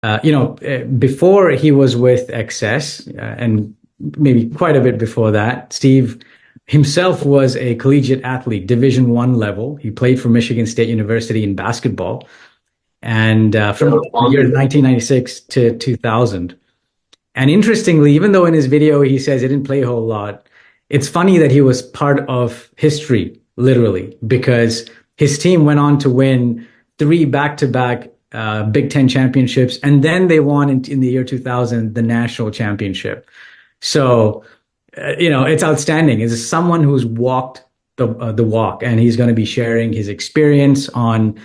before he was with XS, and maybe quite a bit before that, Steve himself was a collegiate athlete, Division I level. He played for Michigan State University in basketball, and from the year 1996 to 2000. And interestingly, even though in his video he says he didn't play a whole lot, it's funny that he was part of history, literally, because his team went on to win three back-to-back Big Ten championships, and then they won in the year 2000 the national championship. So, it's outstanding. It's someone who's walked the walk, and he's going to be sharing his experience on,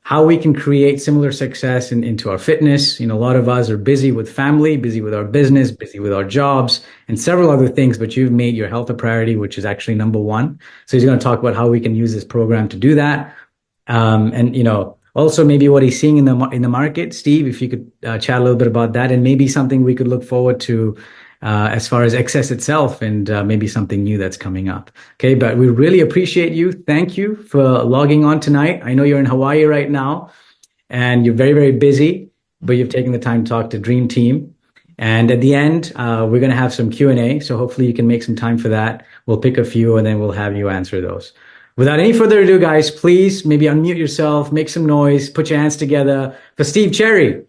how we can create similar success into our fitness. A lot of us are busy with family, busy with our business, busy with our jobs, and several other things, but you've made your health a priority, which is actually number one. So he's going to talk about how we can use this program to do that. Also maybe what he's seeing in the market. Steve, if you could chat a little bit about that, and maybe something we could look forward to as far as XS itself, and maybe something new that's coming up. Okay, but we really appreciate you. Thank you for logging on tonight. I know you're in Hawaii right now, and you're very, very busy, but you've taken the time to talk to Dream Team. And at the end, we're going to have some Q&A, so hopefully you can make some time for that. We'll pick a few, and then we'll have you answer those. Without any further ado, guys, please maybe unmute yourself, make some noise, put your hands together for Steve Cherry.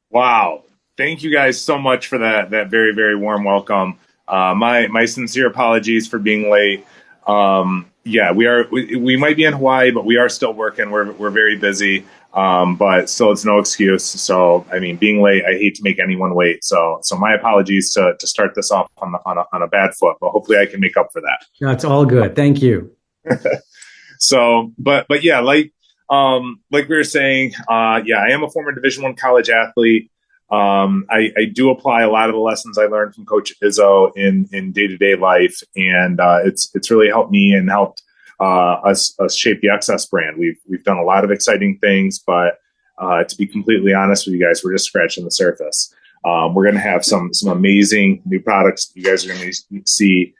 Wow. Thank you guys so much for that very, very warm welcome. My sincere apologies for being late. We might be in Hawaii, but we are still working. We're very busy. But still, it's no excuse. So, being late, I hate to make anyone wait. So my apologies to start this off on a bad foot, but hopefully I can make up for that. That's all good. Thank you. So, but yeah, like we were saying, I am a former Division I college athlete. I do apply a lot of the lessons I learned from Coach Izzo in day-to-day life, and it's really helped me and helped us shape the XS brand. We've done a lot of exciting things, but to be completely honest with you guys, we're just scratching the surface. We're going to have some amazing new products you guys are going to see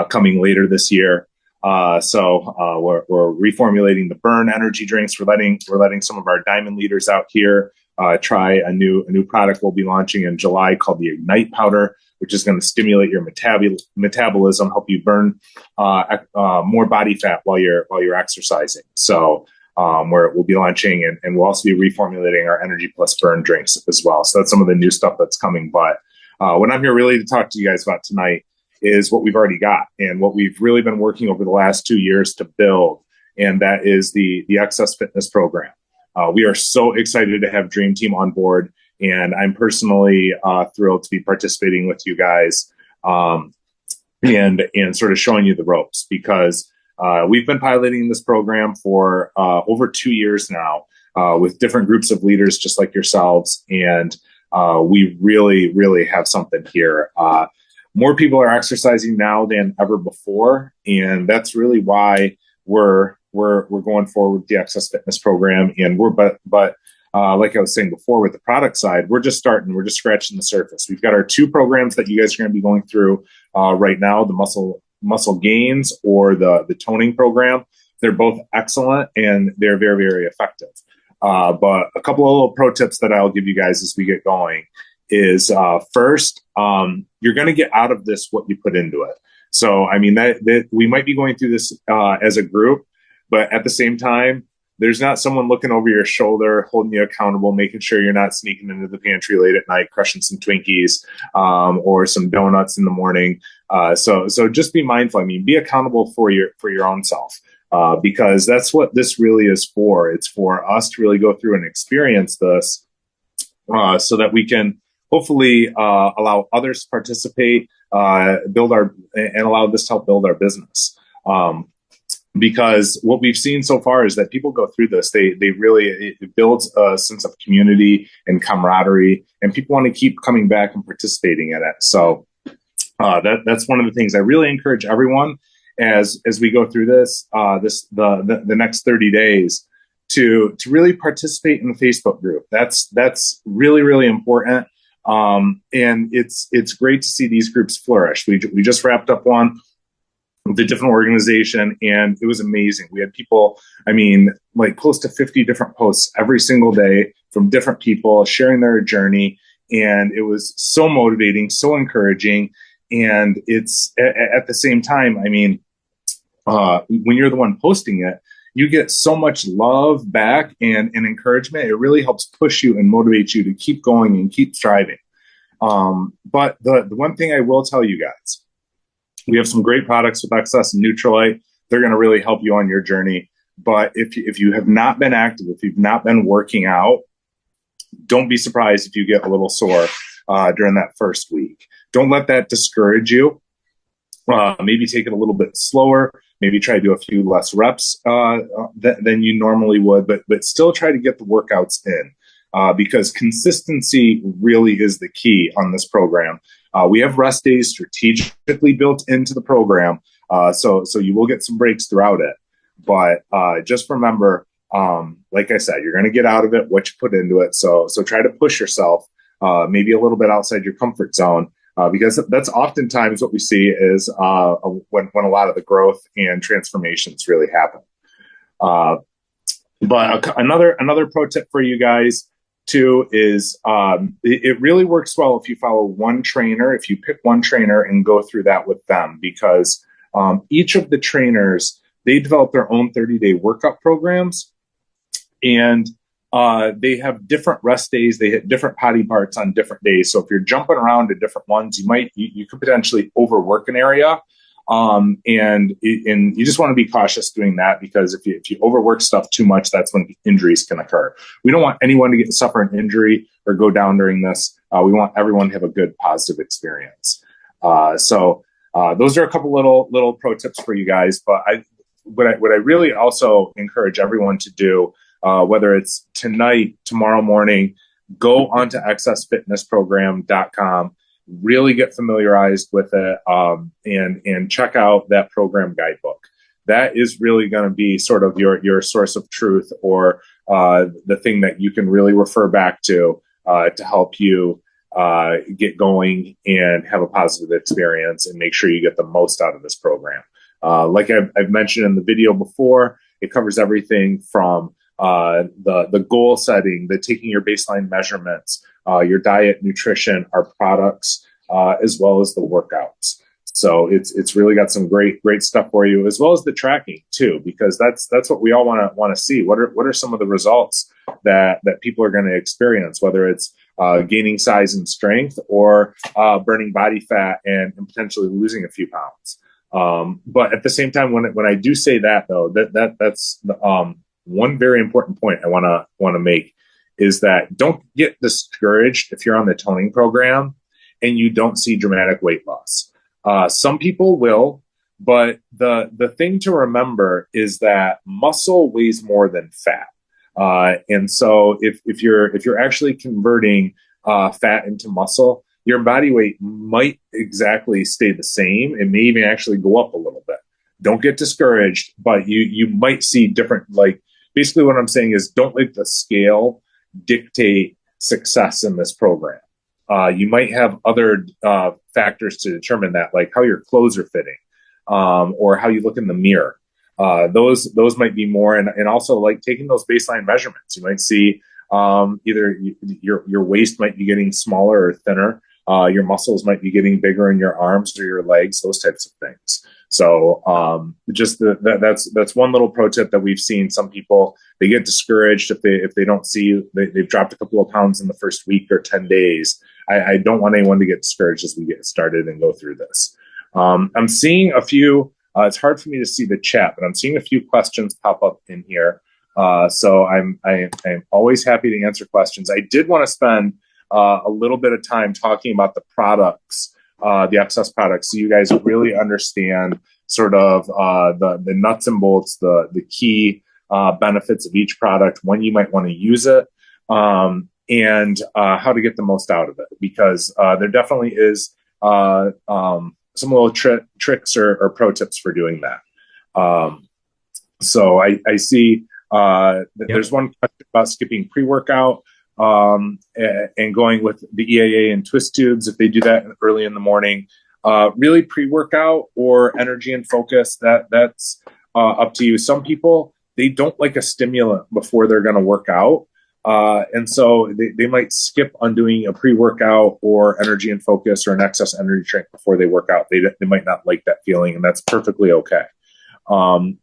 coming later this year. So we're reformulating the Burn energy drinks. We're letting some of our diamond leaders out here try a new product we'll be launching in July called the Ignite Powder, which is going to stimulate your metabolism, help you burn more body fat while you're exercising. So we'll be launching, and we'll also be reformulating our Energy Plus Burn drinks as well. So that's some of the new stuff that's coming. But what I'm here really to talk to you guys about tonight is what we've already got and what we've really been working over the last 2 years to build, and that is the XS Fitness program. We are so excited to have Dream Team on board, and I'm personally thrilled to be participating with you guys and sort of showing you the ropes, because we've been piloting this program for over 2 years now with different groups of leaders just like yourselves, and we really, really have something here. More people are exercising now than ever before, and that's really why we're going forward with the XS Fitness program. And like I was saying before, with the product side, we're just scratching the surface. We've got our two programs that you guys are going to be going through right now: the muscle gains or the toning program. They're both excellent and they're very, very effective. But a couple of little pro tips that I'll give you guys as we get going is first, you're going to get out of this what you put into it. So, that we might be going through this as a group, but at the same time, there's not someone looking over your shoulder, holding you accountable, making sure you're not sneaking into the pantry late at night, crushing some Twinkies or some donuts in the morning. So just be mindful. Be accountable for your own self, because that's what this really is for. It's for us to really go through and experience this so that we can hopefully allow others to participate, and allow this to help build our business. Because what we've seen so far is that people go through this, it builds a sense of community and camaraderie, and people want to keep coming back and participating in it. So that's one of the things I really encourage everyone as we go through this, the next 30 days to really participate in the Facebook group. That's really, really important. And it's great to see these groups flourish. We just wrapped up one the different organization, and it was amazing. We had people, I mean, like close to 50 different posts every single day from different people sharing their journey. And it was so motivating, so encouraging. And it's at the same time, I mean, when you're the one posting it, you get so much love back and encouragement. It really helps push you and motivate you to keep going and keep striving. But the one thing I will tell you guys, we have some great products with Excess and Neutralite. They're going to really help you on your journey. But if you have not been active, if you've not been working out, don't be surprised if you get a little sore during that first week. Don't let that discourage you. Maybe take it a little bit slower. Maybe try to do a few less reps than you normally would, but still try to get the workouts in because consistency really is the key on this program. We have rest days strategically built into the program, so you will get some breaks throughout it. But just remember, like I said, you're going to get out of it what you put into it. So try to push yourself maybe a little bit outside your comfort zone. Because that's oftentimes what we see is when a lot of the growth and transformations really happen. But another pro tip for you guys too is it really works well if you follow one trainer, if you pick one trainer and go through that with them, because each of the trainers, they develop their own 30-day workout programs, and they have different rest days. They hit different body parts on different days. So if you're jumping around to different ones, you could potentially overwork an area. And you just want to be cautious doing that, because if you overwork stuff too much, that's when injuries can occur. We don't want anyone to suffer an injury or go down during this. We want everyone to have a good, positive experience. So those are a couple little pro tips for you guys. But what I really also encourage everyone to do, whether it's tonight, tomorrow morning, go onto accessfitnessprogram.com, really get familiarized with it, and check out that program guidebook. That is really going to be sort of your source of truth, or the thing that you can really refer back to help you get going and have a positive experience and make sure you get the most out of this program. Like I've mentioned in the video before, it covers everything from the goal setting, the taking your baseline measurements, your diet, nutrition, our products, as well as the workouts. So it's really got some great stuff for you, as well as the tracking too, because that's what we all want to see. What are some of the results that people are going to experience, whether it's gaining size and strength, or burning body fat and potentially losing a few pounds. But at the same time, when I do say that, though, that's one very important point I want to make is that don't get discouraged if you're on the toning program and you don't see dramatic weight loss. Some people will, but the thing to remember is that muscle weighs more than fat. And so if you're actually converting fat into muscle, your body weight might exactly stay the same. It may even actually go up a little bit. Don't get discouraged, but you might see different, like, basically what I'm saying is don't let the scale dictate success in this program. You might have other factors to determine that, like how your clothes are fitting, or how you look in the mirror. Those might be more, and also like taking those baseline measurements. You might see either your waist might be getting smaller or thinner. Your muscles might be getting bigger in your arms or your legs, those types of things. So just that's one little pro tip that we've seen. Some people, they get discouraged if they don't see they've dropped a couple of pounds in the first week or 10 days. I don't want anyone to get discouraged as we get started and go through this. I'm seeing a few. It's hard for me to see the chat, but I'm seeing a few questions pop up in here. So I'm always happy to answer questions. I did want to spend a little bit of time talking about the products, the Excess products, so you guys really understand sort of the nuts and bolts, the key benefits of each product, when you might want to use it, and how to get the most out of it. Because there definitely is some little tricks or pro tips for doing that. So I see there's one question about skipping pre-workout. And going with the EAA and twist tubes, if they do that early in the morning. Really pre-workout or energy and focus, that's up to you. Some people, they don't like a stimulant before they're going to work out. And so they might skip on doing a pre-workout or energy and focus or an excess energy drink before they work out. They might not like that feeling, and that's perfectly okay.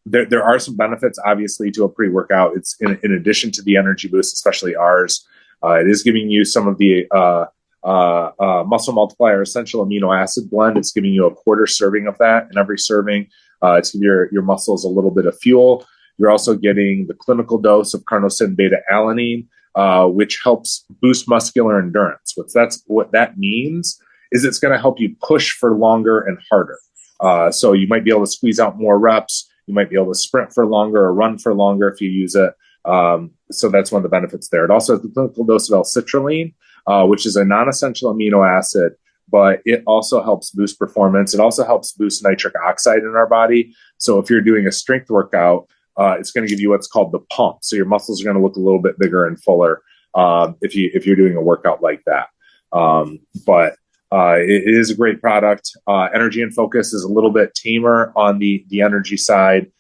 There are some benefits, obviously, to a pre-workout. It's in addition to the energy boost, especially ours. It is giving you some of the muscle multiplier essential amino acid blend. It's giving you a quarter serving of that in every serving. It's giving your muscles a little bit of fuel. You're also getting the clinical dose of carnosine beta alanine, which helps boost muscular endurance. What that means is it's going to help you push for longer and harder. So you might be able to squeeze out more reps. You might be able to sprint for longer or run for longer if you use it. So that's one of the benefits there. It also has the clinical dose of L-citrulline, which is a non-essential amino acid, but it also helps boost performance. It also helps boost nitric oxide in our body. So if you're doing a strength workout, it's going to give you what's called the pump. So your muscles are going to look a little bit bigger and fuller if you're doing a workout like that. But it is a great product. Energy and focus is a little bit tamer on the energy side.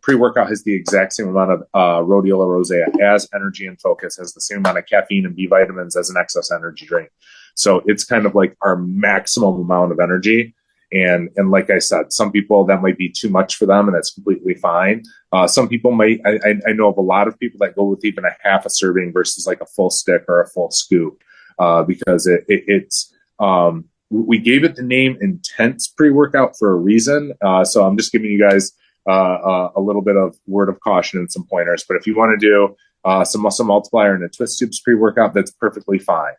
Pre-workout has the exact same amount of rhodiola rosea as energy and focus, has the same amount of caffeine and B vitamins as an excess energy drink. So it's kind of like our maximum amount of energy. And like I said, some people, that might be too much for them, and that's completely fine. Some people might, I know of a lot of people that go with even a half a serving versus like a full stick or a full scoop, because it's we gave it the name intense pre-workout for a reason. So I'm just giving you guys a little bit of word of caution and some pointers. But if you want to do some muscle multiplier and a twist tubes pre-workout, that's perfectly fine.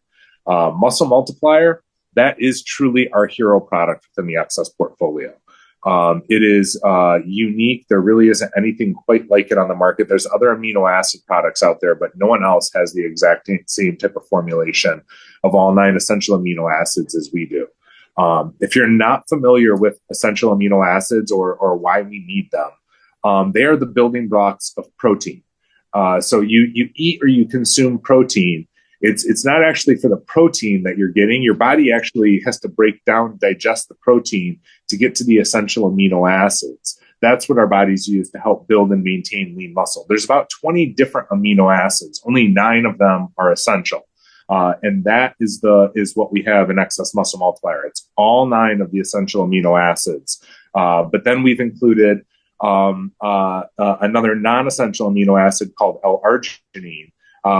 Muscle multiplier, that is truly our hero product within the Excess portfolio. It is unique. There really isn't anything quite like it on the market. There's other amino acid products out there, but no one else has the exact same type of formulation of all 9 essential amino acids as we do. If you're not familiar with essential amino acids or why we need them, they are the building blocks of protein. So you eat or you consume protein. It's not actually for the protein that you're getting. Your body actually has to break down, digest the protein to get to the essential amino acids. That's what our bodies use to help build and maintain lean muscle. There's about 20 different amino acids. Only 9 of them are essential. And that is what we have in Excess Muscle Multiplier. It's all 9 of the essential amino acids. But then we've included another non-essential amino acid called L-arginine,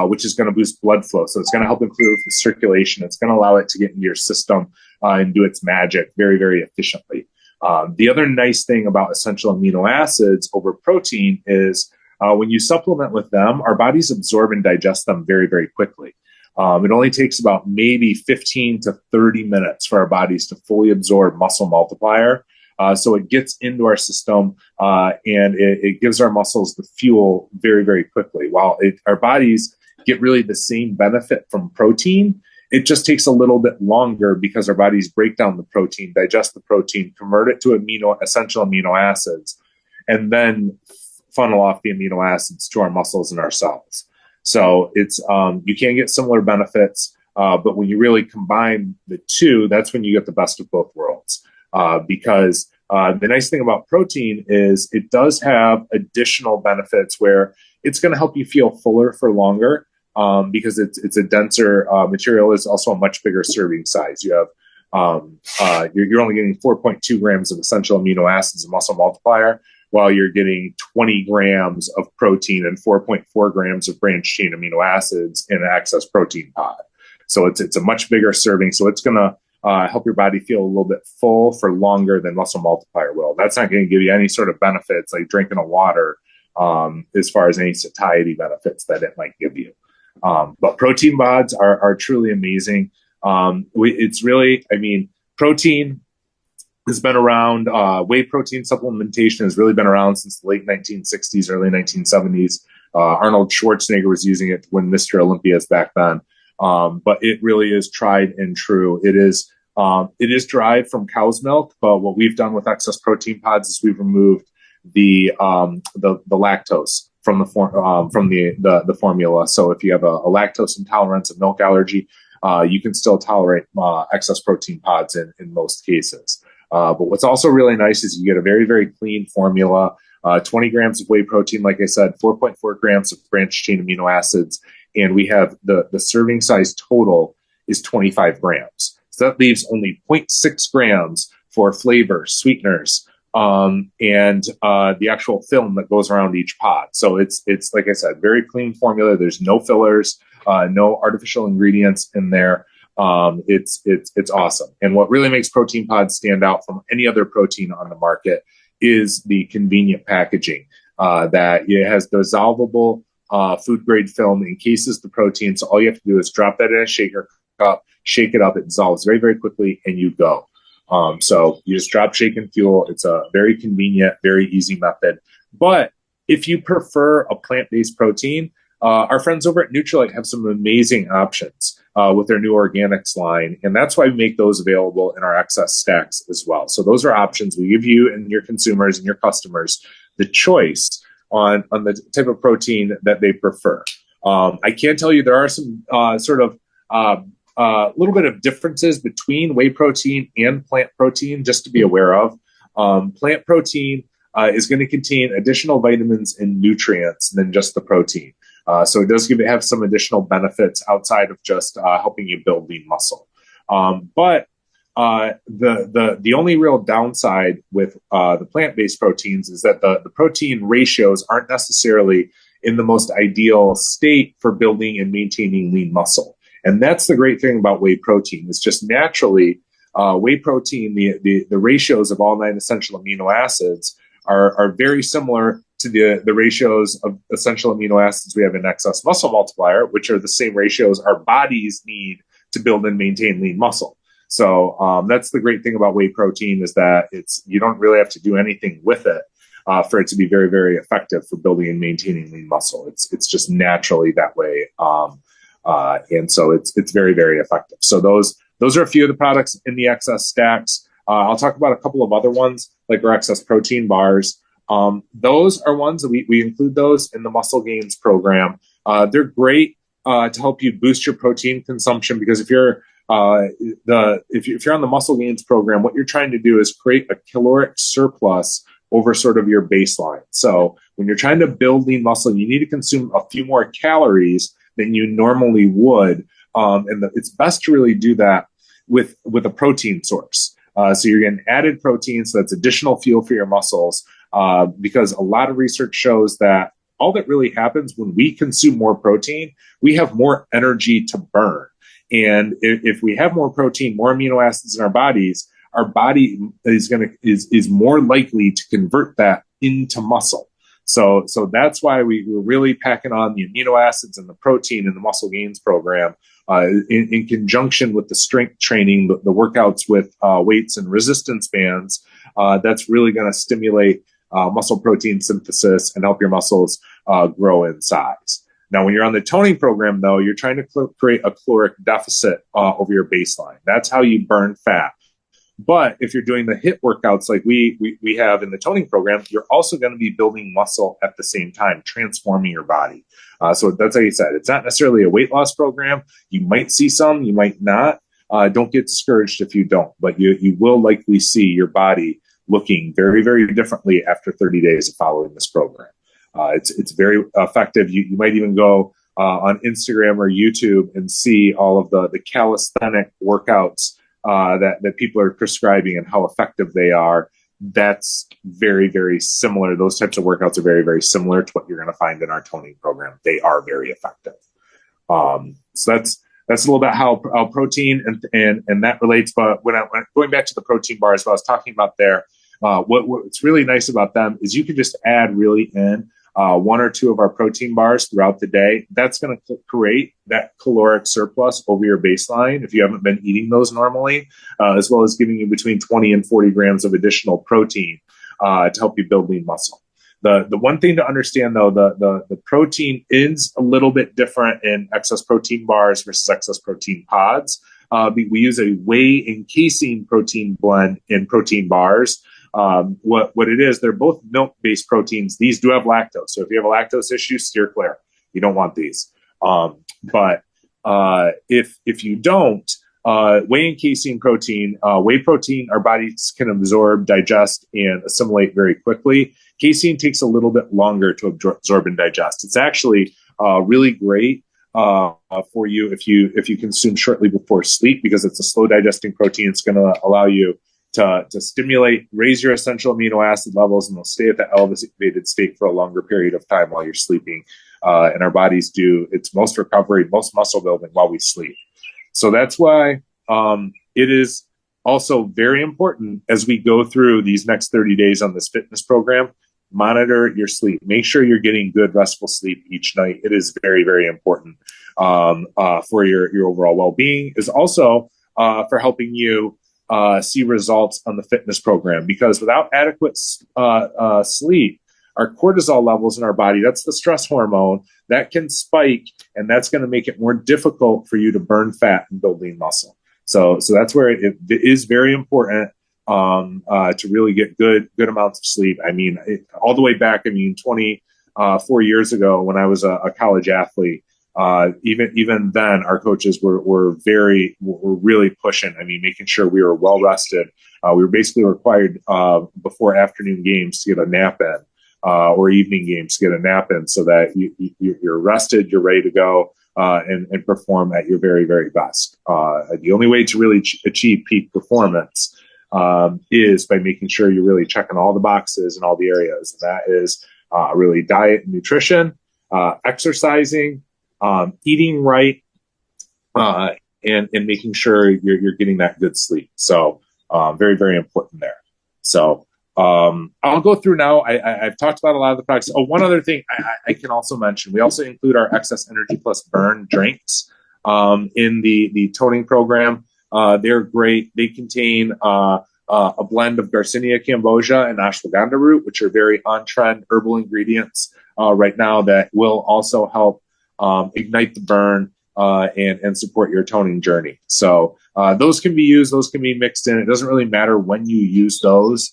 which is going to boost blood flow. So it's going to help improve the circulation. It's going to allow it to get into your system and do its magic very, very efficiently. The other nice thing about essential amino acids over protein is when you supplement with them, our bodies absorb and digest them very, very quickly. It only takes about maybe 15 to 30 minutes for our bodies to fully absorb muscle multiplier. So it gets into our system and it gives our muscles the fuel very, very quickly. While our bodies get really the same benefit from protein, it just takes a little bit longer because our bodies break down the protein, digest the protein, convert it to essential amino acids, and then funnel off the amino acids to our muscles and our cells. So it's you can get similar benefits, but when you really combine the two, that's when you get the best of both worlds. Because the nice thing about protein is it does have additional benefits where it's going to help you feel fuller for longer because it's a denser material. Is also a much bigger serving size. You have you're only getting 4.2 grams of essential amino acids in muscle multiplier, while you're getting 20 grams of protein and 4.4 grams of branched chain amino acids in an excess protein pod. So it's a much bigger serving. So it's going to help your body feel a little bit full for longer than muscle multiplier will. That's not going to give you any sort of benefits like drinking a water as far as any satiety benefits that it might give you. But protein pods are truly amazing. It's really, protein has been around. Whey protein supplementation has really been around since the late 1960s, early 1970s. Arnold Schwarzenegger was using it to win Mr. Olympias back then. But it really is tried and true. It is derived from cow's milk, but what we've done with excess protein pods is we've removed the lactose from the formula. So if you have a lactose intolerance, a milk allergy, you can still tolerate excess protein pods in most cases. But what's also really nice is you get a very, very clean formula. 20 grams of whey protein, like I said, 4.4 grams of branched chain amino acids, and we have the serving size total is 25 grams. So that leaves only 0.6 grams for flavor, sweeteners, and the actual film that goes around each pod. So it's like I said, very clean formula. There's no fillers, no artificial ingredients in there. It's awesome. And what really makes protein pods stand out from any other protein on the market is the convenient packaging, that it has dissolvable food grade film, encases the protein. So all you have to do is drop that in a shaker cup, shake it up, it dissolves very, very quickly, and you go. So you just drop, shake, and fuel. It's a very convenient, very easy method. But if you prefer a plant-based protein, our friends over at Nutrilite have some amazing options with their new organics line, and that's why we make those available in our excess stacks as well. So those are options. We give you and your consumers and your customers the choice on the type of protein that they prefer. I can tell you there are some little bit of differences between whey protein and plant protein, just to be aware of. Plant protein is going to contain additional vitamins and nutrients than just the protein. So it does have some additional benefits outside of just helping you build lean muscle. But the only real downside with the plant-based proteins is that the protein ratios aren't necessarily in the most ideal state for building and maintaining lean muscle. And that's the great thing about whey protein. It's just naturally whey protein, the ratios of all 9 essential amino acids are very similar to the ratios of essential amino acids we have in excess muscle multiplier, which are the same ratios our bodies need to build and maintain lean muscle. So that's the great thing about whey protein, is that you don't really have to do anything with it for it to be very, very effective for building and maintaining lean muscle. It's just naturally that way. And so it's very, very effective. So those are a few of the products in the excess stacks. I'll talk about a couple of other ones, like our excess protein bars. Those are ones that we include those in the Muscle Gains program. They're great to help you boost your protein consumption, because if you're on the Muscle Gains program, what you're trying to do is create a caloric surplus over sort of your baseline. So when you're trying to build lean muscle, you need to consume a few more calories than you normally would. It's best to really do that with a protein source. So you're getting added protein, so that's additional fuel for your muscles, because a lot of research shows that all that really happens when we consume more protein, we have more energy to burn. And if we have more protein, more amino acids in our bodies, our body is more likely to convert that into muscle. So that's why we're really packing on the amino acids and the protein in the Muscle Gains program, in conjunction with the strength training, the workouts with weights and resistance bands. That's really going to stimulate muscle protein synthesis and help your muscles grow in size. Now, when you're on the toning program, though, you're trying to create a caloric deficit over your baseline. That's how you burn fat. But if you're doing the HIIT workouts like we have in the toning program, you're also going to be building muscle at the same time, transforming your body. So that's how you said. It's not necessarily a weight loss program. You might see some, you might not. Don't get discouraged if you don't, but you will likely see your body looking very, very differently after 30 days of following this program. It's very effective. You might even go on Instagram or YouTube and see all of the calisthenic workouts that people are prescribing and how effective they are. That's very, very similar. Those types of workouts are very, very similar to what you're going to find in our toning program. They are very effective. So that's a little bit how protein and that relates. But when going back to the protein bars, what I was talking about there, what's really nice about them is you can just add really in 1 or 2 of our protein bars throughout the day. That's going to create that caloric surplus over your baseline if you haven't been eating those normally, as well as giving you between 20 and 40 grams of additional protein to help you build lean muscle. The one thing to understand, though, the protein is a little bit different in excess protein bars versus excess protein pods. We use a whey and casein protein blend in protein bars. What it is, they're both milk-based proteins. These do have lactose. So if you have a lactose issue, steer clear. You don't want these. But If you don't, whey and casein protein, whey protein, our bodies can absorb, digest, and assimilate very quickly. Casein takes a little bit longer to absorb and digest. It's actually really great for you if you consume shortly before sleep, because it's a slow digesting protein. It's going to allow you to stimulate, raise your essential amino acid levels, and they'll stay at the elevated state for a longer period of time while you're sleeping. And our bodies do its most recovery, most muscle building while we sleep. So that's why it is also very important as we go through these next 30 days on this fitness program. Monitor your sleep. Make sure you're getting good, restful sleep each night. It is very, very important for your overall well-being. Is also for helping you see results on the fitness program, because without adequate sleep, our cortisol levels in our body, that's the stress hormone, that can spike, and that's going to make it more difficult for you to burn fat and build lean muscle. So that's where it is very important to really get good amounts of sleep. I mean, all the way back, 24 years ago when I was a college athlete, even then our coaches were really pushing. I mean, making sure we were well rested. We were basically required before afternoon games to get a nap in. Or evening games to get a nap in, so that you're rested, you're ready to go, and perform at your very, very best. The only way to really achieve peak performance is by making sure you're really checking all the boxes in all the areas. And that is really diet and nutrition, exercising, eating right, and making sure you're getting that good sleep. So very, very important there. So I'll go through now. I've talked about a lot of the products. Oh, one other thing I can also mention, we also include our Excess Energy Plus Burn drinks in the toning program. They're great. They contain a blend of Garcinia cambogia and ashwagandha root, which are very on-trend herbal ingredients right now that will also help ignite the burn and support your toning journey. So those can be used. Those can be mixed in. It doesn't really matter when you use those.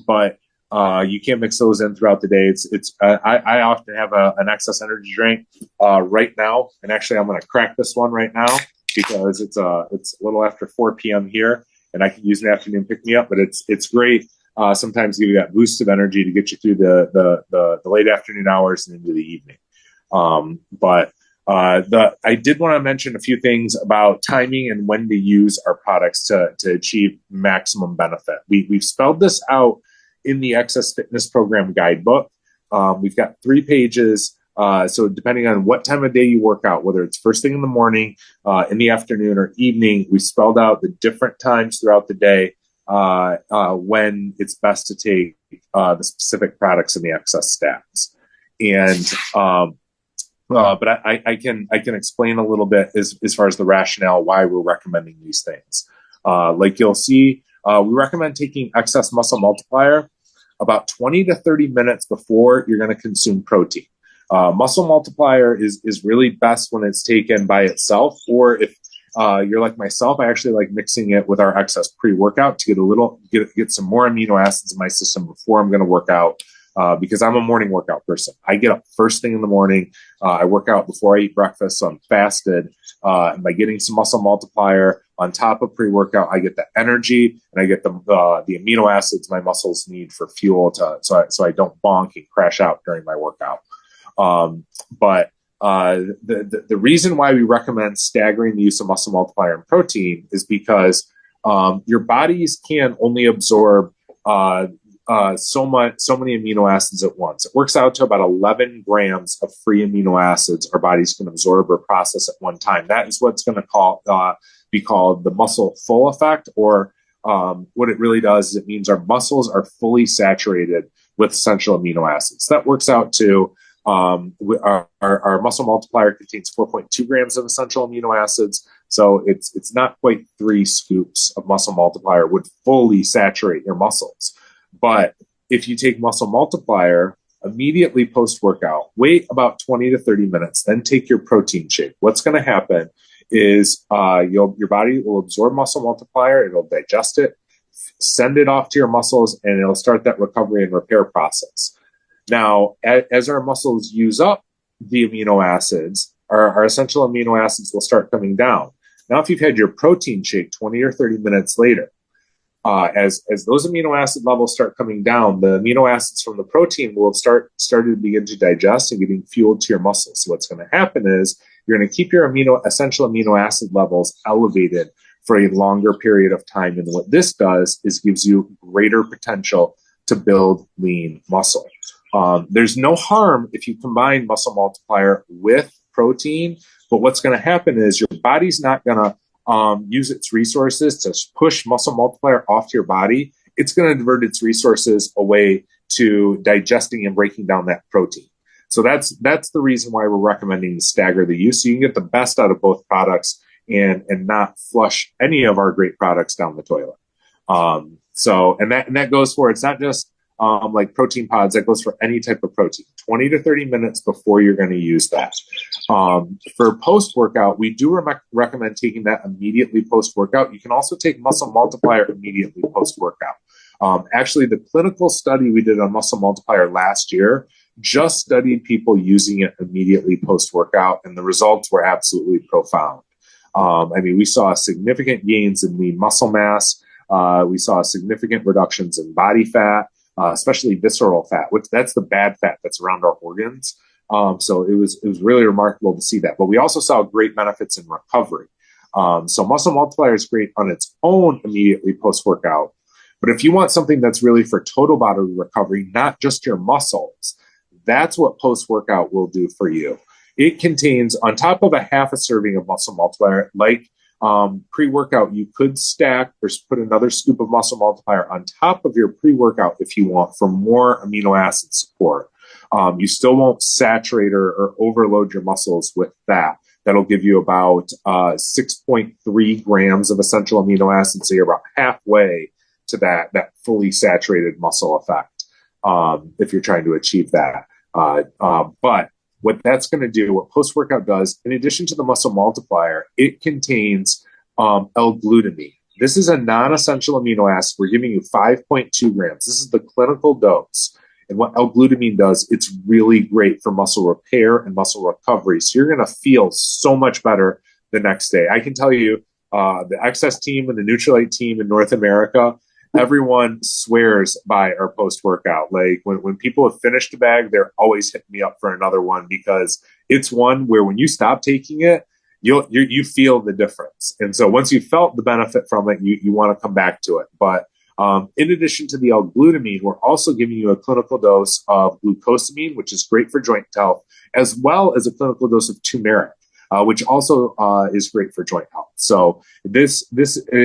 But you can mix those in throughout the day. I often have an excess energy drink right now, and actually I'm going to crack this one right now because it's a little after 4 p.m. here, and I can use an afternoon pick me up. But it's great. Sometimes give you that boost of energy to get you through the late afternoon hours and into the evening. I did want to mention a few things about timing and when to use our products to achieve maximum benefit. We've spelled this out in the Excess Fitness Program guidebook. We've got 3 pages. So depending on what time of day you work out, whether it's first thing in the morning, in the afternoon, or evening, we spelled out the different times throughout the day when it's best to take the specific products in the Excess stacks. And but I can explain a little bit as far as the rationale why we're recommending these things. Like you'll see, we recommend taking Excess Muscle Multiplier about 20 to 30 minutes before you're going to consume protein. Muscle Multiplier is really best when it's taken by itself, or if you're like myself, I actually like mixing it with our Excess pre-workout to get some more amino acids in my system before I'm going to work out. Because I'm a morning workout person. I get up first thing in the morning. I work out before I eat breakfast, so I'm fasted. And by getting some Muscle Multiplier on top of pre-workout, I get the energy and I get the amino acids my muscles need for fuel so I don't bonk and crash out during my workout. But the reason why we recommend staggering the use of Muscle Multiplier and protein is because your bodies can only absorb so many amino acids at once. It works out to about 11 grams of free amino acids our bodies can absorb or process at one time. That is what's going to be called the muscle full effect, or what it really does is it means our muscles are fully saturated with essential amino acids. That works out to our Muscle Multiplier contains 4.2 grams of essential amino acids. So it's not quite 3 scoops of Muscle Multiplier would fully saturate your muscles. But if you take Muscle Multiplier immediately post-workout, wait about 20 to 30 minutes, then take your protein shake. What's going to happen is your body will absorb Muscle Multiplier, it'll digest it, send it off to your muscles, and it'll start that recovery and repair process. Now, as our muscles use up the amino acids, our essential amino acids will start coming down. Now, if you've had your protein shake 20 or 30 minutes later, as those amino acid levels start coming down, the amino acids from the protein will have started to begin to digest and getting fueled to your muscles. So what's going to happen is you're going to keep your essential amino acid levels elevated for a longer period of time. And what this does is gives you greater potential to build lean muscle. There's no harm if you combine Muscle Multiplier with protein, but what's going to happen is your body's not going to use its resources to push Muscle Multiplier off your body. It's going to divert its resources away to digesting and breaking down that protein. So that's the reason why we're recommending to stagger the use, so you can get the best out of both products and not flush any of our great products down the toilet. And that goes for, it's not just like protein pods, that goes for any type of protein, 20 to 30 minutes before you're going to use that. For post-workout, we do recommend taking that immediately post-workout. You can also take Muscle Multiplier immediately post-workout. Actually, the clinical study we did on Muscle Multiplier last year just studied people using it immediately post-workout, and the results were absolutely profound. We saw significant gains in lean muscle mass. We saw significant reductions in body fat, especially visceral fat, which that's the bad fat that's around our organs. So it was really remarkable to see that. But we also saw great benefits in recovery. So Muscle Multiplier is great on its own immediately post-workout. But if you want something that's really for total body recovery, not just your muscles, that's what post-workout will do for you. It contains, on top of a half a serving of Muscle Multiplier, like pre-workout, you could stack or put another scoop of Muscle Multiplier on top of your pre-workout if you want for more amino acid support. You still won't saturate or overload your muscles with that. That'll give you about 6.3 grams of essential amino acids, so you're about halfway to that fully saturated muscle effect if you're trying to achieve that. But what that's going to do, what post-workout does, in addition to the Muscle Multiplier, it contains L-glutamine. This is a non-essential amino acid. We're giving you 5.2 grams. This is the clinical dose. And what L-glutamine does, it's really great for muscle repair and muscle recovery. So you're going to feel so much better the next day. I can tell you, the Excess team and the Nutrilite team in North America, everyone swears by our post-workout. Like when people have finished a bag, they're always hitting me up for another one, because it's one where when you stop taking it, you feel the difference. And so once you felt the benefit from it, you want to come back to it. But in addition to the L-glutamine, we're also giving you a clinical dose of glucosamine, which is great for joint health, as well as a clinical dose of turmeric, which also is great for joint health. So this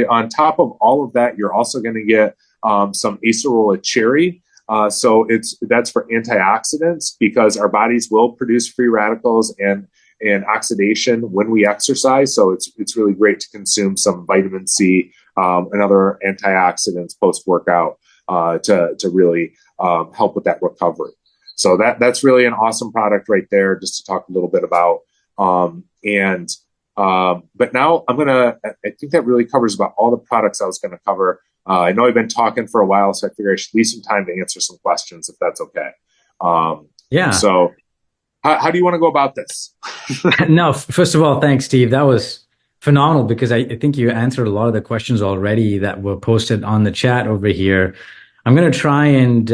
on top of all of that, you're also going to get some acerola cherry. So that's for antioxidants, because our bodies will produce free radicals and oxidation when we exercise. So it's really great to consume some vitamin C and other antioxidants post-workout to really help with that recovery. So that's really an awesome product right there, just to talk a little bit about. But now I think that really covers about all the products I was going to cover. I know I've been talking for a while, so I figure I should leave some time to answer some questions, if that's okay. Yeah. So how do you want to go about this? No, first of all, thanks, Steve. That was phenomenal, because I think you answered a lot of the questions already that were posted on the chat over here. I'm going to try and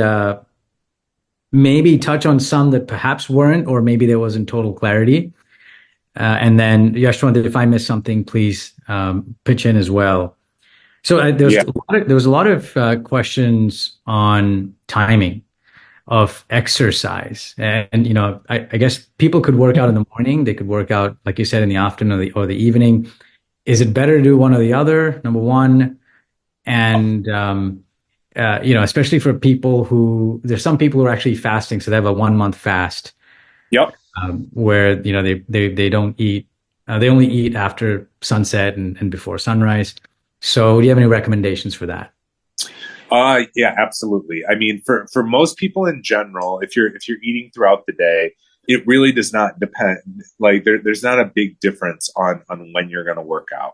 maybe touch on some that perhaps weren't, or maybe there wasn't total clarity. And then, Yashwant, if I missed something, please pitch in as well. So there was a lot of questions on timing of exercise. And I guess people could work out in the morning. They could work out, like you said, in the afternoon or the evening. Is it better to do one or the other, number one? And, especially for people there's some people who are actually fasting. So they have a 1 month fast. Yep. Where they don't eat, they only eat after sunset and before sunrise. So do you have any recommendations for that? Yeah, absolutely. I mean, for most people in general, if you're eating throughout the day, it really does not depend. Like there's not a big difference on when you're going to work out.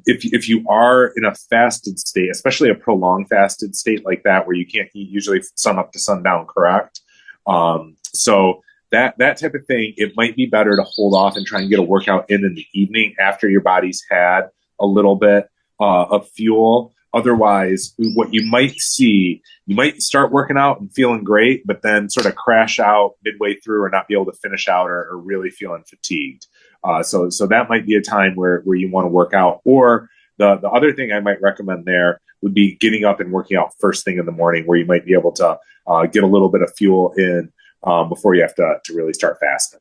If you are in a fasted state, especially a prolonged fasted state like that, where you can't eat usually sun up to sundown, correct? So that type of thing, it might be better to hold off and try and get a workout in the evening after your body's had a little bit of fuel. Otherwise, what you might see, you might start working out and feeling great, but then sort of crash out midway through or not be able to finish out, or really feeling fatigued. So that might be a time where you want to work out. Or the other thing I might recommend there would be getting up and working out first thing in the morning, where you might be able to get a little bit of fuel in before you have to really start fasting.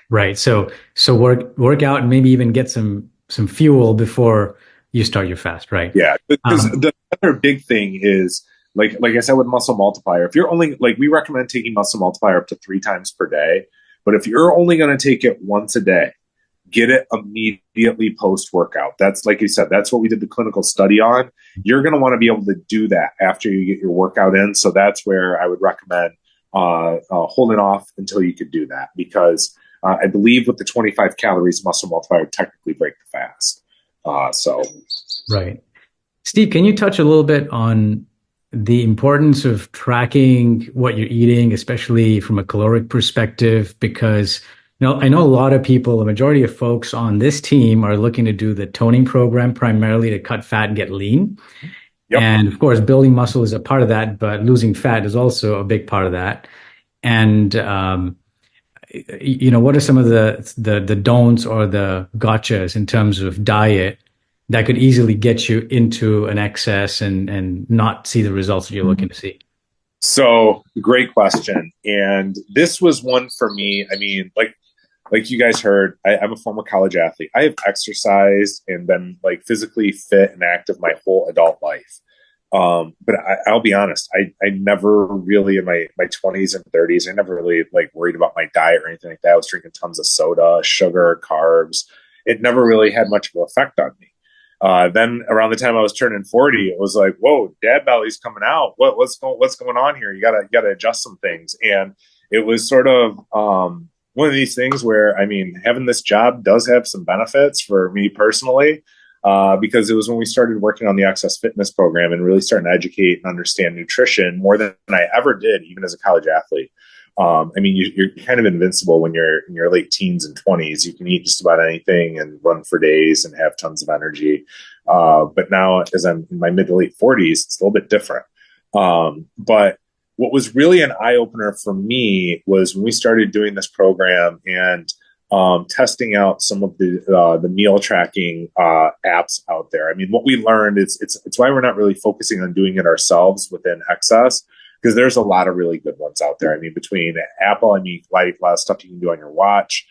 Right. So work out and maybe even get some fuel before you start your fast, right? Yeah, because the other big thing is, like I said with Muscle Multiplier, if you're only, like, we recommend taking Muscle Multiplier up to 3 times per day, but if you're only going to take it once a day, get it immediately post workout. That's, like you said, that's what we did the clinical study on. You're going to want to be able to do that after you get your workout in. So that's where I would recommend holding off until you could do that, because I believe with the 25 calories, Muscle Multiplier would technically break the fast. Right. Steve, can you touch a little bit on the importance of tracking what you're eating, especially from a caloric perspective? Because, I know a lot of people, the majority of folks on this team are looking to do the toning program primarily to cut fat and get lean. Yep. And of course, building muscle is a part of that, but losing fat is also a big part of that. And, what are some of the don'ts or the gotchas in terms of diet that could easily get you into an excess and not see the results that you're looking to see? So, great question. And this was one for me. I mean, like you guys heard, I'm a former college athlete. I have exercised and been physically fit and active my whole adult life. But I'll be honest, I never really, in my 20s and 30s, I never really worried about my diet or anything like that. I was drinking tons of soda, sugar, carbs. It never really had much of an effect on me. Then around the time I was turning 40, it was like, whoa, dad belly's coming out. What's going on here? You gotta adjust some things. And it was sort of, one of these things where, I mean, having this job does have some benefits for me personally, because it was when we started working on the Access Fitness program and really starting to educate and understand nutrition more than I ever did, even as a college athlete. I mean, you're kind of invincible when you're in your late teens and 20s. You can eat just about anything and run for days and have tons of energy. But now, as I'm in my mid to late 40s, it's a little bit different. But what was really an eye-opener for me was when we started doing this program and testing out some of the meal tracking apps out there. I mean, what we learned is it's why we're not really focusing on doing it ourselves within Excess, because there's a lot of really good ones out there. I mean, between Apple, a lot of stuff you can do on your watch.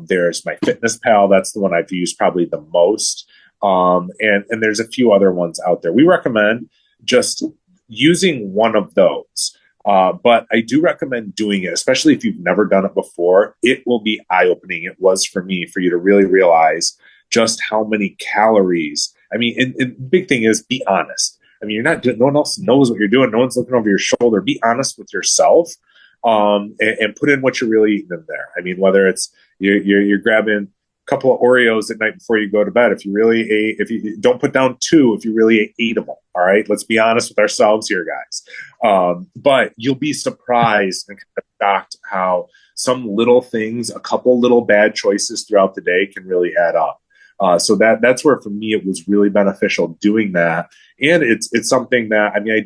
There's MyFitnessPal. That's the one I've used probably the most. And there's a few other ones out there. We recommend just using one of those. But I do recommend doing it, especially if you've never done it before. It will be eye-opening. It was for me, for you to really realize just how many calories. I mean, and the big thing is, be honest. I mean, no one else knows what you're doing. No one's looking over your shoulder. Be honest with yourself, and put in what you're really eating in there. I mean, whether it's you're grabbing a couple of Oreos at night before you go to bed. If you don't put down 2, if you really ate 8 of them. All right. Let's be honest with ourselves here, guys. But you'll be surprised and kind of shocked how some little things, a couple little bad choices throughout the day can really add up. So that's where, for me, it was really beneficial doing that. And it's something that, I mean,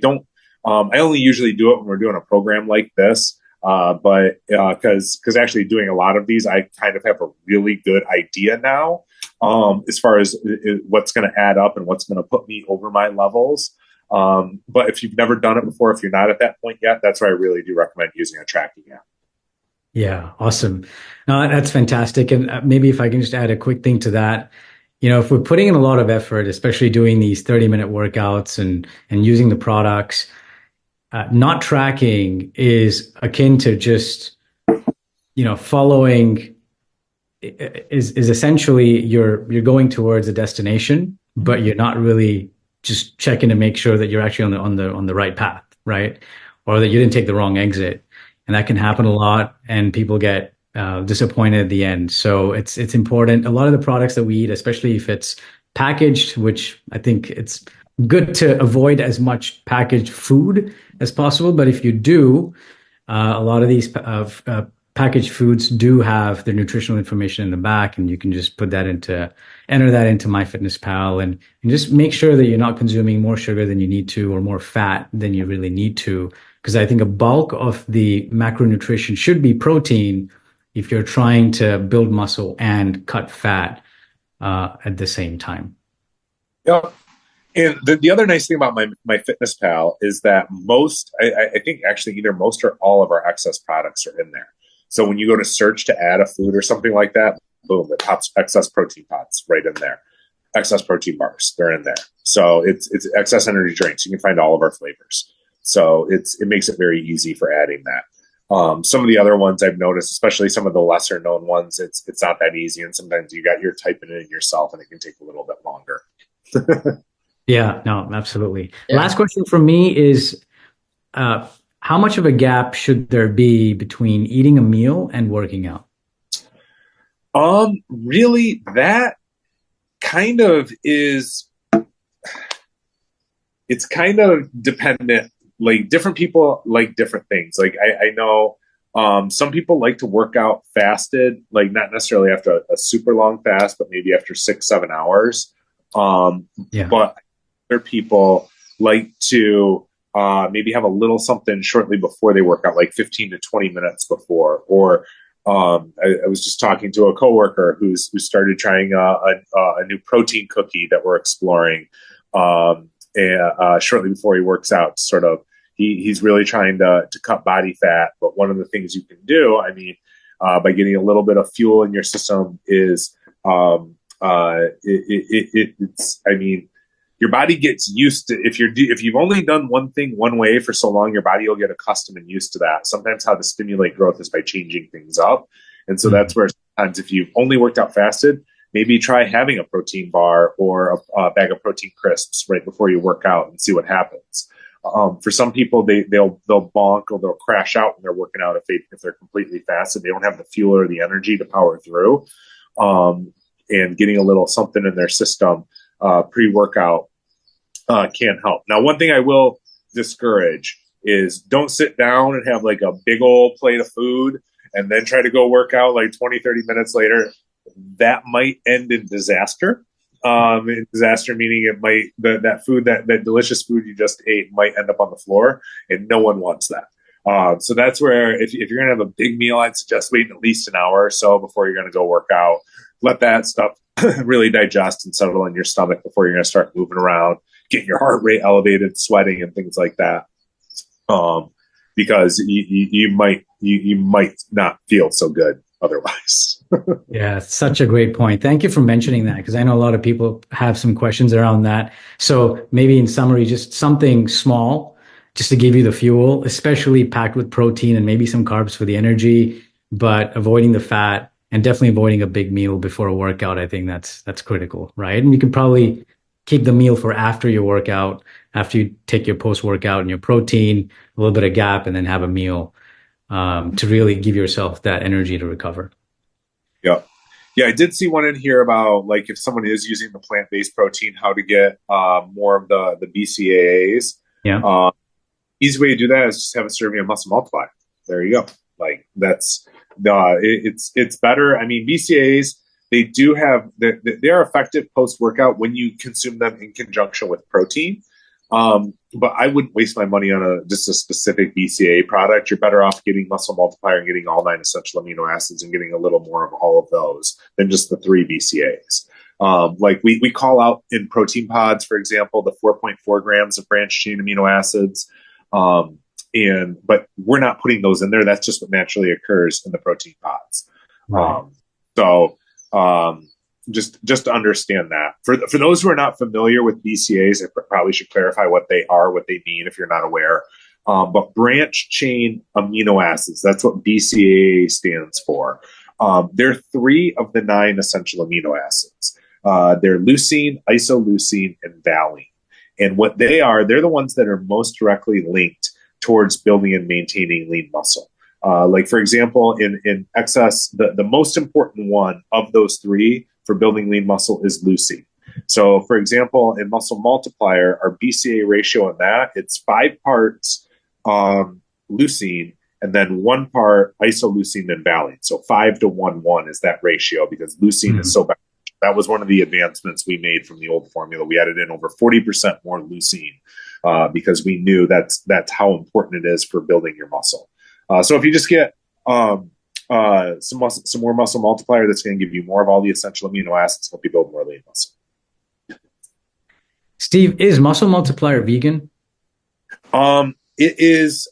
I only usually do it when we're doing a program like this. But because actually doing a lot of these, I kind of have a really good idea now, as far as what's going to add up and what's going to put me over my levels. But if you've never done it before, if you're not at that point yet, that's why I really do recommend using a tracking app. Yeah, awesome. No, that's fantastic. And maybe if I can just add a quick thing to that, if we're putting in a lot of effort, especially doing these 30-minute workouts and using the products, not tracking is akin to just, following is essentially you're going towards a destination, but you're not really just checking to make sure that you're actually on the right path, right? Or that you didn't take the wrong exit. And that can happen a lot, and people get disappointed at the end. So it's important. A lot of the products that we eat, especially if it's packaged, which I think it's good to avoid as much packaged food as possible. But if you do, a lot of these packaged foods do have their nutritional information in the back, and you can just enter that into MyFitnessPal and just make sure that you're not consuming more sugar than you need to or more fat than you really need to. Because I think a bulk of the macronutrition should be protein if you're trying to build muscle and cut fat at the same time. Yeah. And the other nice thing about my Fitness Pal is that I think actually either most or all of our excess products are in there. So when you go to search to add a food or something like that, boom, it pops excess protein pods right in there. Excess protein bars, they're in there. So it's excess energy drinks. You can find all of our flavors. So it makes it very easy for adding that. Some of the other ones I've noticed, especially some of the lesser known ones, it's not that easy. And sometimes you're typing it in yourself and it can take a little bit longer. Yeah, no, absolutely. Yeah. Last question from me is, how much of a gap should there be between eating a meal and working out? Really, that kind of is, it's kind of dependent. Like different people like different things. Like I know some people like to work out fasted, like not necessarily after a super long fast, but maybe after 6-7 hours. But other people like to maybe have a little something shortly before they work out, like 15 to 20 minutes before. Or I was just talking to a coworker who started trying a new protein cookie that we're exploring shortly before he works out. Sort of, he's really trying to cut body fat. But one of the things you can do, I mean, by getting a little bit of fuel in your system is it's, I mean, your body gets used to, if you've only done one thing one way for so long, your body will get accustomed and used to that. Sometimes how to stimulate growth is by changing things up. And so that's where sometimes if you've only worked out fasted, maybe try having a protein bar or a bag of protein crisps right before you work out and see what happens. For some people, they'll bonk or they'll crash out when they're working out if they're completely fasted. They don't have the fuel or the energy to power through. And getting a little something in their system pre-workout can help. Now, one thing I will discourage is don't sit down and have like a big old plate of food and then try to go work out like 20, 30 minutes later. That might end in disaster. Disaster meaning it might, that food, that delicious food you just ate might end up on the floor, and no one wants that. So that's where if you're going to have a big meal, I'd suggest waiting at least an hour or so before you're going to go work out. Let that stuff really digest and settle in your stomach before you're going to start moving around, getting your heart rate elevated, sweating, and things like that. Because you might not feel so good otherwise. Yeah, such a great point. Thank you for mentioning that, because I know a lot of people have some questions around that. So maybe in summary, just something small just to give you the fuel, especially packed with protein and maybe some carbs for the energy, but avoiding the fat and definitely avoiding a big meal before a workout. I think that's critical, right? And you can probably keep the meal for after your workout, after you take your post-workout and your protein, a little bit of gap, and then have a meal to really give yourself that energy to recover. Yeah. Yeah, I did see one in here about like if someone is using the plant-based protein, how to get more of the BCAAs. Yeah. Easy way to do that is just have a serving of Muscle Multiplier. There you go. Like that's it's better. I mean, BCAAs, they do have they are effective post-workout when you consume them in conjunction with protein. But I wouldn't waste my money on just a specific BCAA product. You're better off getting Muscle Multiplier and getting all 9 essential amino acids and getting a little more of all of those than just the 3 BCAAs. Like we call out in protein pods, for example, the 4.4 grams of branched chain amino acids. But we're not putting those in there. That's just what naturally occurs in the protein pods. Right. Just to understand that. For those who are not familiar with BCAAs, I probably should clarify what they are, what they mean if you're not aware. But branched chain amino acids, that's what BCAA stands for. They're 3 of the 9 essential amino acids. They're leucine, isoleucine, and valine. And what they are, they're the ones that are most directly linked towards building and maintaining lean muscle. Like, for example, in excess, the most important one of those 3 for building lean muscle is leucine. So, for example, in Muscle Multiplier, our BCAA ratio in that, it's 5 parts leucine and then 1 part isoleucine and valine. So 5 to 1 is that ratio because leucine is so bad. That was one of the advancements we made from the old formula. We added in over 40% more leucine because we knew that's how important it is for building your muscle. So if you just get some more muscle multiplier, that's going to give you more of all the essential amino acids, help you build more lean muscle. Steve, is Muscle Multiplier vegan? It is.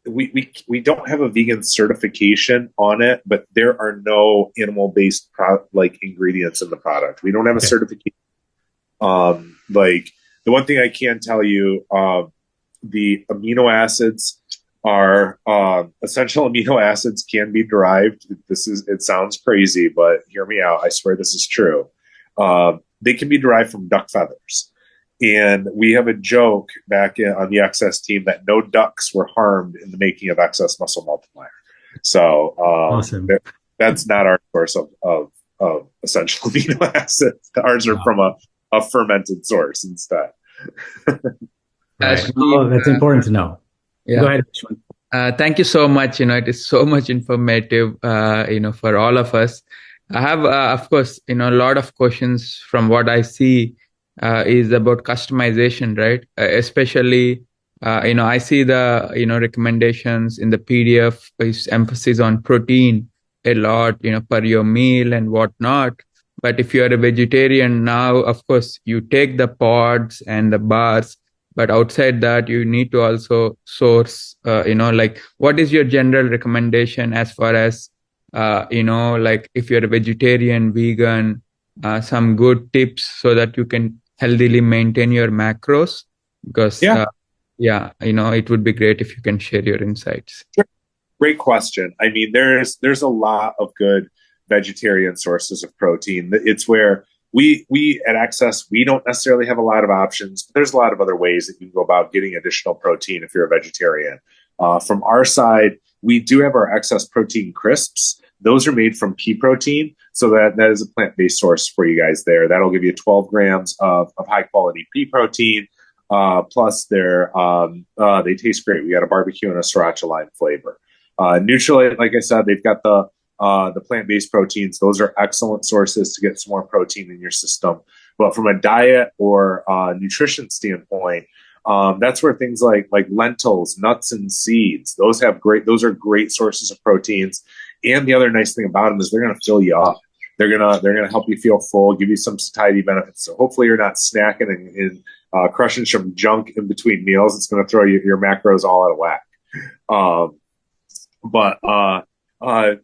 We don't have a vegan certification on it, but there are no animal-based ingredients in the product. We don't have a certification. Like the one thing I can tell you, the amino acids are essential amino acids can be derived. It sounds crazy, but hear me out. I swear this is true. They can be derived from duck feathers. And we have a joke back on the XS team that no ducks were harmed in the making of XS Muscle Multiplier. So awesome. That's not our source of essential amino acids. Ours are from a fermented source instead. Right. Oh, that's important to know. Yeah. Go ahead. Thank you so much. It is so much informative, for all of us. I have, of course, a lot of questions from what I see is about customization, right? Especially, I see the, recommendations in the PDF is emphasis on protein a lot, per your meal and whatnot. But if you're a vegetarian now, of course, you take the pods and the bars, but outside that, you need to also source, what is your general recommendation as far as, if you're a vegetarian, vegan, some good tips so that you can healthily maintain your macros? Because, it would be great if you can share your insights. Sure. Great question. I mean, there's a lot of good vegetarian sources of protein. It's where we at XS, we don't necessarily have a lot of options, but there's a lot of other ways that you can go about getting additional protein if you're a vegetarian. From our side, we do have our XS protein crisps. Those are made from pea protein, so that is a plant-based source for you guys there. That'll give you 12 grams of high-quality pea protein, plus they taste great. We got a barbecue and a sriracha lime flavor. Nutrilite, like I said, they've got the plant-based proteins. Those are excellent sources to get some more protein in your system. But from a diet or nutrition standpoint, that's where things like lentils, nuts, and seeds, those are great sources of proteins. And the other nice thing about them is they're going to fill you up. They're gonna help you feel full, give you some satiety benefits. So hopefully you're not snacking and crushing some junk in between meals. It's going to throw your macros all out of whack.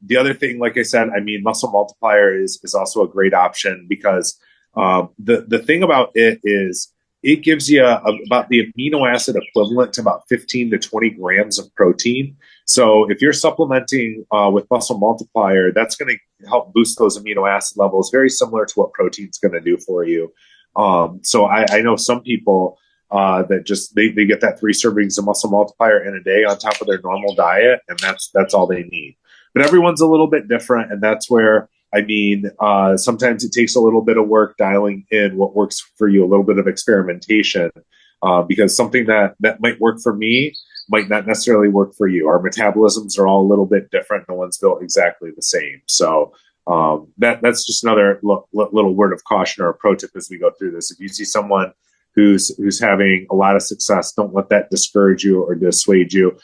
The other thing, like I said, I mean, Muscle Multiplier is also a great option because the thing about it is it gives you about the amino acid equivalent to about 15 to 20 grams of protein. So if you're supplementing with Muscle Multiplier, that's going to help boost those amino acid levels, very similar to what protein's going to do for you. So I know some people that just they get that 3 servings of Muscle Multiplier in a day on top of their normal diet, and that's all they need. But everyone's a little bit different, and that's where, I mean, sometimes it takes a little bit of work dialing in what works for you, a little bit of experimentation, because something that might work for me might not necessarily work for you. Our metabolisms are all a little bit different. No one's built exactly the same. So that's just another little word of caution or a pro tip as we go through this. If you see someone who's having a lot of success, don't let that discourage you or dissuade you.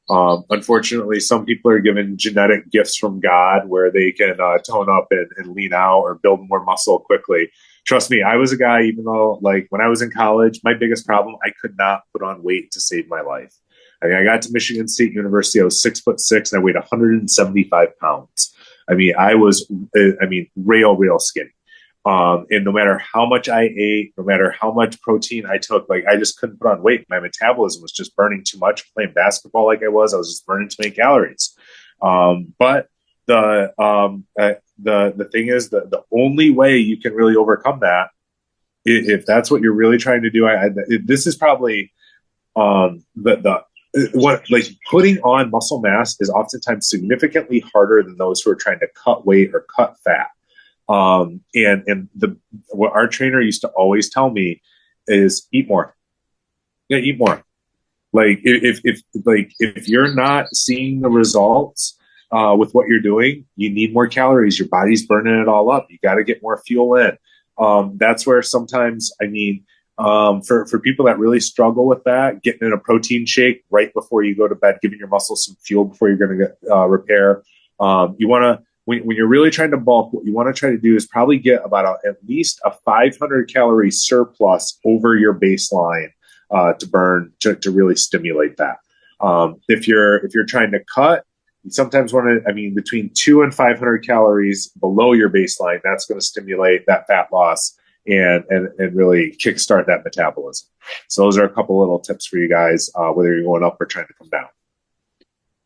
Unfortunately, some people are given genetic gifts from God where they can tone up and lean out or build more muscle quickly. Trust me, I was a guy, even though when I was in college, my biggest problem, I could not put on weight to save my life. I mean, I got to Michigan State University, I was 6'6" and I weighed 175 pounds. I mean, I was real skinny. And no matter how much I ate, no matter how much protein I took, I just couldn't put on weight. My metabolism was just burning too much. Playing basketball like I was just burning too many calories. But the thing is that the only way you can really overcome that, if that's what you're really trying to do, this is probably putting on muscle mass is oftentimes significantly harder than those who are trying to cut weight or cut fat. What our trainer used to always tell me is eat more. Yeah, eat more. Like if you're not seeing the results with what you're doing, you need more calories. Your body's burning it all up. You got to get more fuel in. That's where sometimes, for people that really struggle with that, getting in a protein shake right before you go to bed, giving your muscles some fuel before you're going to get repair. You want to, when you're really trying to bulk, what you want to try to do is probably get about at least a 500 calorie surplus over your baseline to burn to really stimulate that. If you're trying to cut, you sometimes want to, between 200 and 500 calories below your baseline, that's going to stimulate that fat loss and really kickstart that metabolism. So those are a couple little tips for you guys, whether you're going up or trying to come down.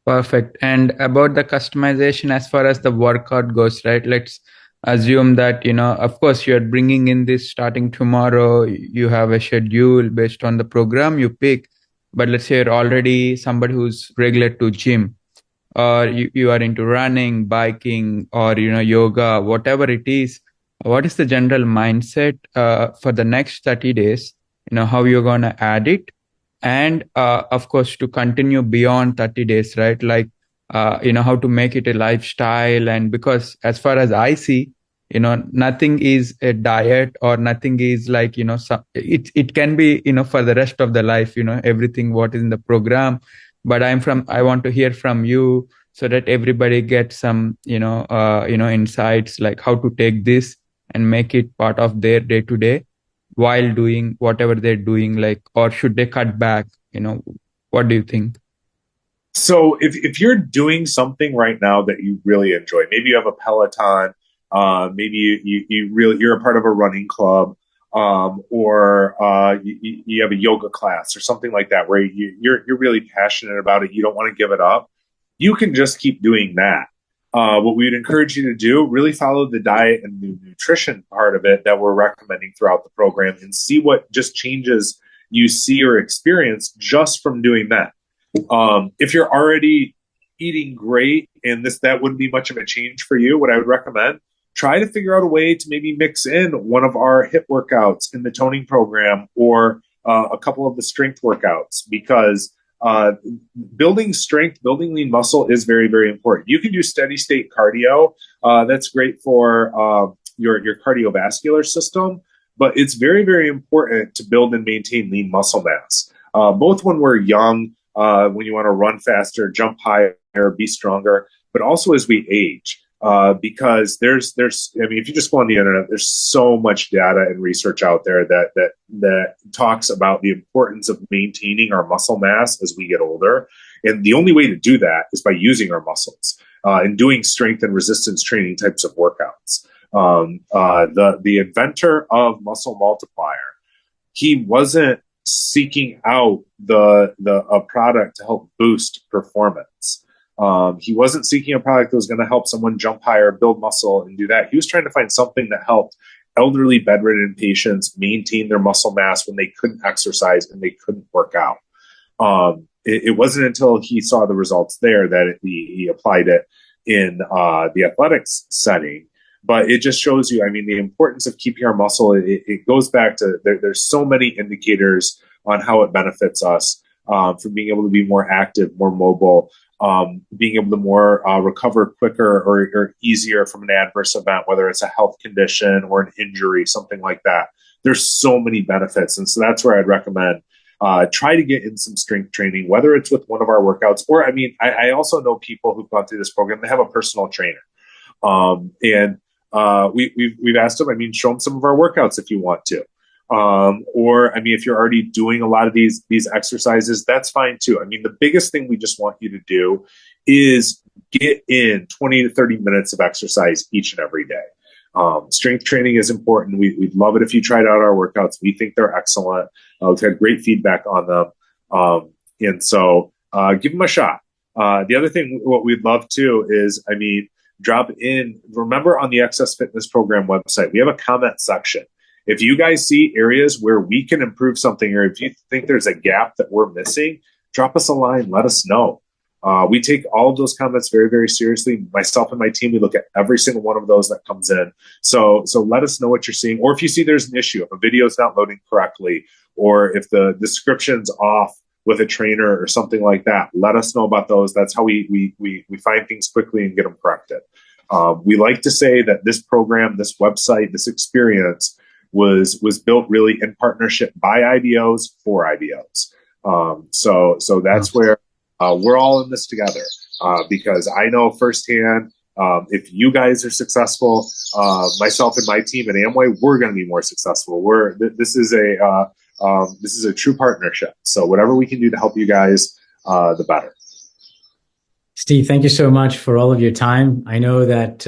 Perfect. And about the customization as far as the workout goes, right? Let's assume that, of course, you're bringing in this starting tomorrow. You have a schedule based on the program you pick. But let's say you're already somebody who's regular to gym, or you are into running, biking, or, yoga, whatever it is. What is the general mindset for the next 30 days? How you're going to add it? And of course, to continue beyond 30 days, right? Like, how to make it a lifestyle. And because as far as I see, nothing is a diet, or nothing is like, it can be, for the rest of the life, everything what is in the program. But I want to hear from you so that everybody gets some, insights, like how to take this and make it part of their day to day while doing whatever they're doing, like, or should they cut back? What do you think? So if you're doing something right now that you really enjoy, maybe you have a Peloton, maybe you're a part of a running club, or you have a yoga class or something like that, where you're really passionate about it. You don't want to give it up. You can just keep doing that. What we would encourage you to do, really follow the diet and the nutrition part of it that we're recommending throughout the program, and see what just changes you see or experience just from doing that. If you're already eating great and that wouldn't be much of a change for you, what I would recommend, try to figure out a way to maybe mix in one of our HIIT workouts in the toning program, or a couple of the strength workouts, because building strength, building lean muscle is very, very important. You can do steady state cardio. That's great for your cardiovascular system, but it's very, very important to build and maintain lean muscle mass. Both when we're young, when you want to run faster, jump higher, be stronger, but also as we age. Because if you just go on the internet, there's so much data and research out there that talks about the importance of maintaining our muscle mass as we get older. And the only way to do that is by using our muscles and doing strength and resistance training types of workouts. The inventor of Muscle Multiplier, he wasn't seeking out a product to help boost performance. He wasn't seeking a product that was going to help someone jump higher, build muscle, and do that. He was trying to find something that helped elderly bedridden patients maintain their muscle mass when they couldn't exercise and they couldn't work out. It wasn't until he saw the results there that he applied it in the athletics setting. But it just shows you, the importance of keeping our muscle. It goes back to there's so many indicators on how it benefits us from being able to be more active, more mobile, being able to more recover quicker or easier from an adverse event, whether it's a health condition or an injury, something like that. There's so many benefits. And so that's where I'd recommend try to get in some strength training, whether it's with one of our workouts, or I also know people who've gone through this program, they have a personal trainer. We've asked them, show them some of our workouts if you want to. If you're already doing a lot of these exercises, that's fine too. The biggest thing we just want you to do is get in 20 to 30 minutes of exercise each and every day. Strength training is important. We'd love it if you tried out our workouts. We think they're excellent. We've had great feedback on them. So give them a shot. The other thing, what we'd love to is, drop in. Remember, on the Excess Fitness Program website, we have a comment section. If you guys see areas where we can improve something, or if you think there's a gap that we're missing, drop us a line, let us know. We take all of those comments very, very seriously. Myself and my team, we look at every single one of those that comes in. So let us know what you're seeing. Or if you see there's an issue, if a video is not loading correctly, or if the description's off with a trainer or something like that, let us know about those. That's how we find things quickly and get them corrected. We like to say that this program, this website, this experience was built really in partnership by IBOs for IBOs. So that's where we're all in this together, because I know firsthand, if you guys are successful, myself and my team at Amway, we're going to be more successful. This is a true partnership. So whatever we can do to help you guys, the better. Steve, thank you so much for all of your time. I know that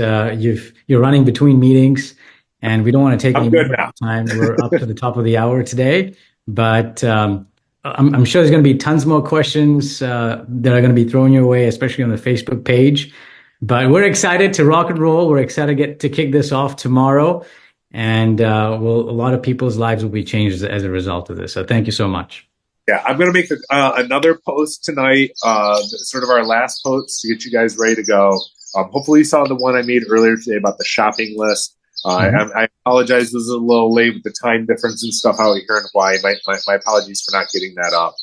you're running between meetings, and we don't want to take any more time. We're up to the top of the hour today, but I'm sure there's going to be tons more questions that are going to be thrown your way, especially on the Facebook page. But we're excited to rock and roll. We're excited to kick this off tomorrow, and a lot of people's lives will be changed as a result of this. So thank you so much. Yeah, I'm going to make another post tonight, sort of our last post to get you guys ready to go. Hopefully you saw the one I made earlier today about the shopping list. I apologize, this is a little late with the time difference and stuff out here in Hawaii. My apologies for not getting that up.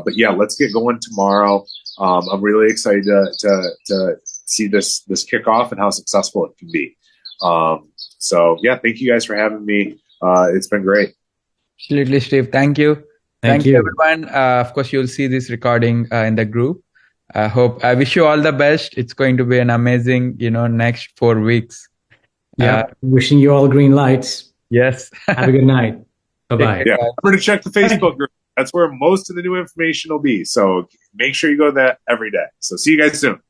But yeah, let's get going tomorrow. I'm really excited to see this kickoff and how successful it can be. So yeah, thank you guys for having me. It's been great. Absolutely, Steve. Thank you. Thank you, everyone. Of course, you'll see this recording in the group. I wish you all the best. It's going to be an amazing, next 4 weeks. Yeah. Wishing you all green lights. Yes. Have a good night. Bye-bye. Yeah. Remember to check the Facebook group. That's where most of the new information will be. So make sure you go to that every day. So see you guys soon.